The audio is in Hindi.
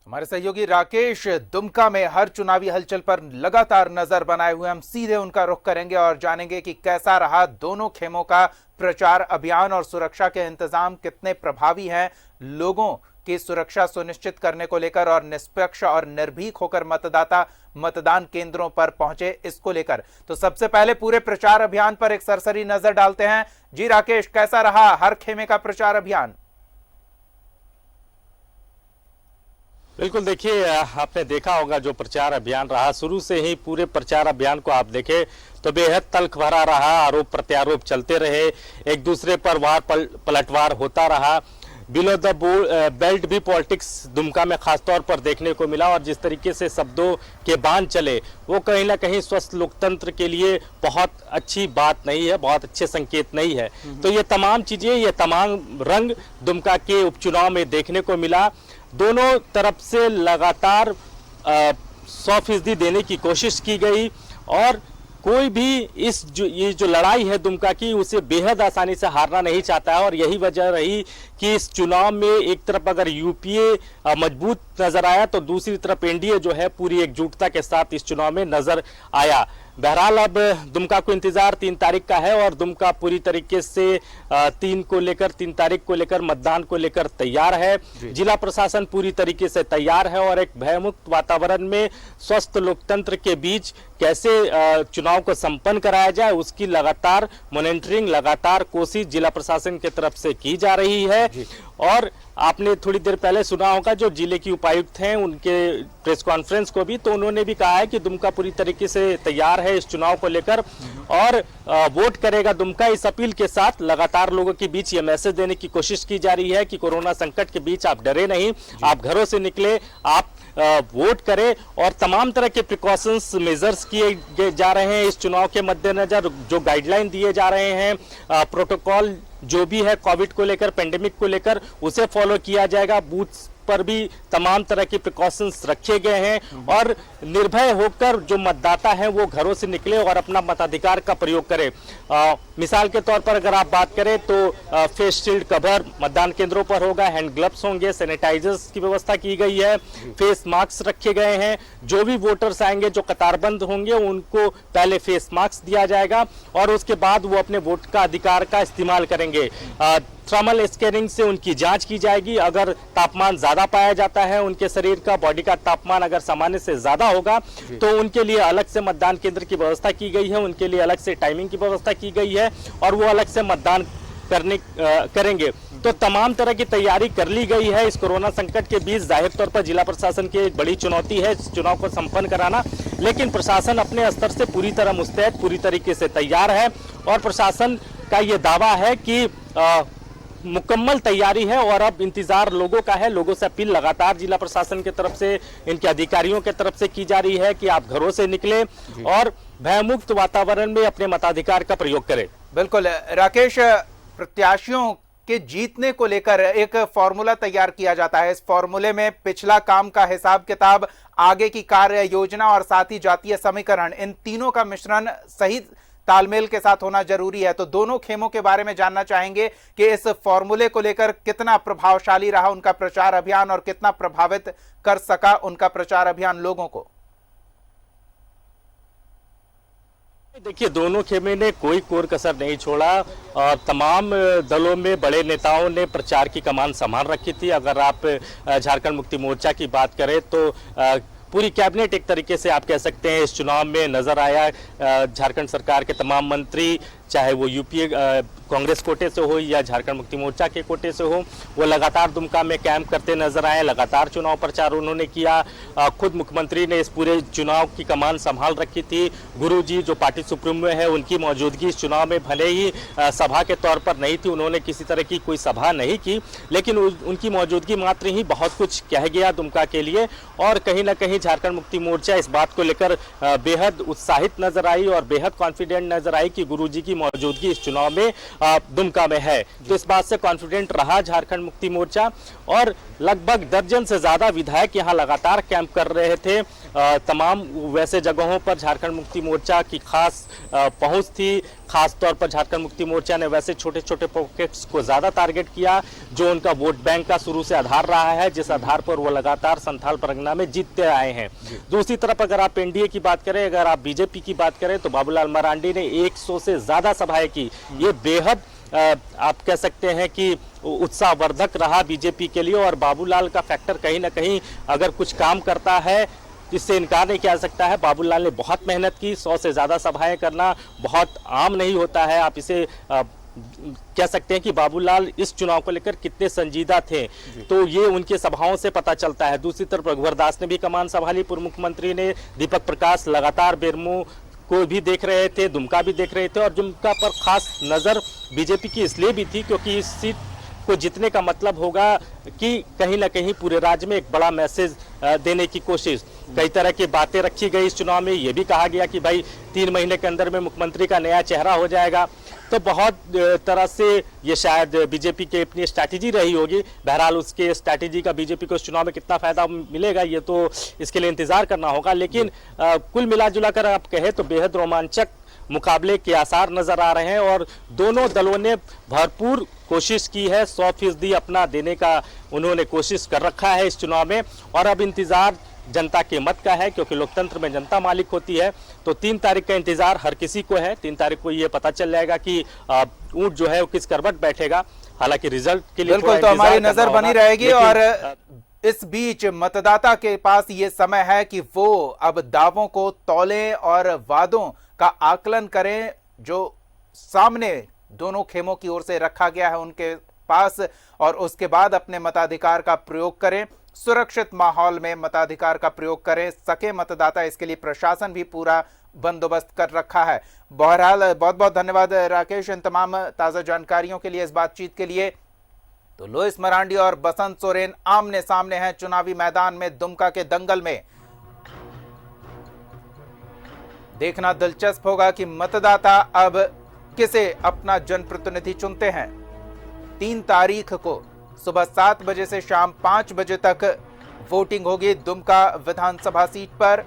हमारे सहयोगी राकेश दुमका में हर चुनावी हलचल पर लगातार नजर बनाए हुए हम सीधे उनका रुख करेंगे और जानेंगे कि कैसा रहा दोनों खेमों का प्रचार अभियान और सुरक्षा के इंतजाम कितने प्रभावी हैं लोगों की सुरक्षा सुनिश्चित करने को लेकर और निष्पक्ष और निर्भीक होकर मतदाता मतदान केंद्रों पर पहुंचे इसको लेकर। तो सबसे पहले पूरे प्रचार अभियान पर एक सरसरी नजर डालते हैं। जी राकेश, कैसा रहा हर खेमे का प्रचार अभियान? बिल्कुल, देखिए आपने देखा होगा जो प्रचार अभियान रहा, शुरू से ही पूरे प्रचार अभियान को आप देखें तो बेहद तल्ख भरा रहा। आरोप प्रत्यारोप चलते रहे, एक दूसरे पर वार पलटवार होता रहा। बिलो द बेल्ट भी पॉलिटिक्स दुमका में खासतौर पर देखने को मिला और जिस तरीके से शब्दों के बाण चले वो कहीं ना कहीं स्वस्थ लोकतंत्र के लिए बहुत अच्छी बात नहीं है, बहुत अच्छे संकेत नहीं है। तो ये तमाम चीजें, ये तमाम रंग दुमका के उपचुनाव में देखने को मिला। दोनों तरफ से लगातार 100% देने की कोशिश की गई और कोई भी ये जो लड़ाई है दुमका की उसे बेहद आसानी से हारना नहीं चाहता है। और यही वजह रही कि इस चुनाव में एक तरफ अगर यूपीए मजबूत नजर आया तो दूसरी तरफ एनडीए जो है पूरी एकजुटता के साथ इस चुनाव में नजर आया। बहरहाल अब दुमका को इंतजार 3 तारीख का है और दुमका पूरी तरीके से 3 तारीख को लेकर मतदान को लेकर तैयार है। जिला प्रशासन पूरी तरीके से तैयार है और एक भयमुक्त वातावरण में स्वस्थ लोकतंत्र के बीच कैसे चुनाव को संपन्न कराया जाए उसकी लगातार मॉनिटरिंग, लगातार कोशिश जिला प्रशासन की तरफ से की जा रही है। और आपने थोड़ी देर पहले सुना होगा जो जिले की उपायुक्त हैं उनके प्रेस कॉन्फ्रेंस को भी, तो उन्होंने भी कहा है कि दुमका पूरी तरीके से तैयार है इस चुनाव को लेकर और वोट करेगा दुमका। इस अपील के साथ लगातार लोगों के बीच ये मैसेज देने की कोशिश की जा रही है कि कोरोना संकट के बीच आप डरे नहीं, आप घरों से निकले, आप वोट करें और तमाम तरह के प्रिकॉशंस मेजर्स किए जा रहे हैं इस चुनाव के मद्देनजर। जो गाइडलाइन दिए जा रहे हैं, प्रोटोकॉल जो भी है कोविड को लेकर, पेंडेमिक को लेकर, उसे फॉलो किया जाएगा। बूथ पर भी तमाम तरह के प्रिकॉशंस रखे गए हैं और निर्भय होकर जो मतदाता हैं वो घरों से निकले और अपना मताधिकार का प्रयोग करें। मिसाल के तौर पर अगर आप बात करें तो फेस शील्ड कवर मतदान केंद्रों पर होगा, हैंड ग्लव्स होंगे, सैनिटाइजर्स की व्यवस्था की गई है, फेस मास्क रखे गए हैं। जो भी वोटर्स आएंगे जो कतारबंद होंगे उनको पहले फेस मास्क दिया जाएगा और उसके बाद वो अपने वोट का अधिकार का इस्तेमाल करेंगे। थर्मल स्कैनिंग से उनकी जांच की जाएगी। अगर तापमान ज्यादा पाया जाता है, उनके शरीर का, बॉडी का तापमान अगर सामान्य से ज्यादा होगा तो उनके लिए अलग से मतदान केंद्र की व्यवस्था की गई है, उनके लिए अलग से टाइमिंग की व्यवस्था की गई है और वो अलग से मतदान करेंगे। तो तमाम तरह की तैयारी कर ली गई है। इस कोरोना संकट के बीच जाहिर तौर पर जिला प्रशासन की एक बड़ी चुनौती है इस चुनाव को संपन्न कराना, लेकिन प्रशासन अपने स्तर से पूरी तरह मुस्तैद, पूरी तरीके से तैयार है और प्रशासन का ये दावा है कि मुकम्मल तैयारी है और अब इंतजार लोगों का है। लोगों से अपील लगातार जिला प्रशासन की तरफ से, इनके अधिकारियों की तरफ से की जा रही है कि आप घरों से निकले और भयमुक्त वातावरण में अपने मताधिकार का प्रयोग करें। बिल्कुल राकेश, प्रत्याशियों के जीतने को लेकर एक फॉर्मूला तैयार किया जाता है। इस फॉर्मूले में पिछला काम का हिसाब किताब, आगे की कार्य योजना और साथ ही जातीय समीकरण, इन तीनों का मिश्रण सही तालमेल के साथ होना जरूरी है। तो दोनों खेमों के बारे में जानना चाहेंगे कि इस फॉर्मूले को लेकर कितना प्रभावशाली रहा उनका प्रचार अभियान और कितना प्रभावित कर सका उनका प्रचार अभियान लोगों को। देखिए, दोनों खेमे ने कोई कोर कसर नहीं छोड़ा और तमाम दलों में बड़े नेताओं ने प्रचार की कमान संभाल रखी थी। अगर आप झारखंड मुक्ति मोर्चा की बात करें तो पूरी कैबिनेट एक तरीके से आप कह सकते हैं इस चुनाव में नजर आया। झारखंड सरकार के तमाम मंत्री, चाहे वो यूपीए कांग्रेस कोटे से हो या झारखंड मुक्ति मोर्चा के कोटे से हो, वो लगातार दुमका में कैंप करते नजर आए। लगातार चुनाव प्रचार उन्होंने किया। खुद मुख्यमंत्री ने इस पूरे चुनाव की कमान संभाल रखी थी। गुरुजी जो पार्टी सुप्रीमो है उनकी मौजूदगी इस चुनाव में भले ही सभा के तौर पर नहीं थी, उन्होंने किसी तरह की कोई सभा नहीं की, लेकिन उनकी मौजूदगी मात्र ही बहुत कुछ कह गया दुमका के लिए। और कहीं ना कहीं झारखंड मुक्ति मोर्चा इस बात को लेकर बेहद उत्साहित नजर आई और बेहद कॉन्फिडेंट नजर आई कि गुरुजी की मौजूदगी इस चुनाव में दुमका में है। तो इस बात से कॉन्फिडेंट रहा झारखंड मुक्ति मोर्चा और लगभग दर्जन से ज्यादा विधायक यहाँ लगातार कैंप कर रहे थे। तमाम वैसे जगहों पर झारखंड मुक्ति मोर्चा की खास पहुंच थी। खास तौर पर झारखंड मुक्ति मोर्चा ने वैसे छोटे छोटे पॉकेट्स को ज्यादा टारगेट किया जो उनका वोट बैंक का शुरू से आधार रहा है, जिस आधार पर वो लगातार संथाल परगना में जीतते आए हैं। दूसरी तरफ अगर आप एनडीए की बात करें, अगर आप बीजेपी की बात करें तो बाबूलाल मरांडी ने 100 से ज्यादा सभाएं की। ये बेहद आप कह सकते हैं कि उत्साहवर्धक रहा बीजेपी के लिए और बाबूलाल का फैक्टर कहीं ना कहीं अगर कुछ काम करता है इससे इनकार नहीं किया जा सकता है। बाबूलाल ने बहुत मेहनत की, 100 से ज्यादा सभाएं करना बहुत आम नहीं होता है। आप इसे कह सकते हैं कि बाबूलाल इस चुनाव को लेकर कितने संजीदा थे तो ये उनके सभाओं से पता चलता है। दूसरी तरफ रघुवर दास ने भी कमान संभाली, पूर्व मुख्यमंत्री ने, दीपक प्रकाश लगातार बेरमो को भी देख रहे थे, दुमका भी देख रहे थे और दुमका पर खास नजर बीजेपी की इसलिए भी थी क्योंकि इस सीट को जीतने का मतलब होगा कि कहीं ना कहीं पूरे राज्य में एक बड़ा मैसेज देने की कोशिश। कई तरह की बातें रखी गई इस चुनाव में, ये भी कहा गया कि भाई 3 महीने के अंदर में मुख्यमंत्री का नया चेहरा हो जाएगा। तो बहुत तरह से ये शायद बीजेपी की अपनी स्ट्रैटेजी रही होगी। बहरहाल उसके स्ट्रैटेजी का बीजेपी को इस चुनाव में कितना फायदा मिलेगा ये तो इसके लिए इंतजार करना होगा। लेकिन कुल मिलाजुला कर आप कहें तो बेहद रोमांचक मुकाबले के आसार नजर आ रहे हैं और दोनों दलों ने भरपूर कोशिश की है। 100% अपना देने का उन्होंने कोशिश कर रखा है इस चुनाव में और अब इंतजार जनता के मत का है क्योंकि लोकतंत्र में जनता मालिक होती है। तो 3 तारीख का इंतजार हर किसी को है। 3 तारीख को ये पता चल जाएगा कि ऊंट जो है वो किस करवट बैठेगा। हालांकि रिजल्ट के लिए बिल्कुल तो हमारी नजर बनी रहेगी और इस बीच मतदाता के पास ये समय है कि वो अब दावों को तौलें और वादों का आकलन करें जो सामने दोनों खेमों की ओर से रखा गया है उनके पास और उसके बाद अपने मताधिकार का प्रयोग करें। सुरक्षित माहौल में मताधिकार का प्रयोग करें सके मतदाता, इसके लिए प्रशासन भी पूरा बंदोबस्त कर रखा है। बहरहाल बहुत बहुत धन्यवाद राकेश इन तमाम ताजा जानकारियों के लिए, इस बातचीत के लिए। तो लोइस मरांडी और बसंत सोरेन आमने सामने हैं चुनावी मैदान में दुमका के दंगल में। देखना दिलचस्प होगा कि मतदाता अब किसे अपना जनप्रतिनिधि चुनते हैं। 3 तारीख को सुबह 7 बजे से शाम 5 बजे तक वोटिंग होगी दुमका विधानसभा सीट पर।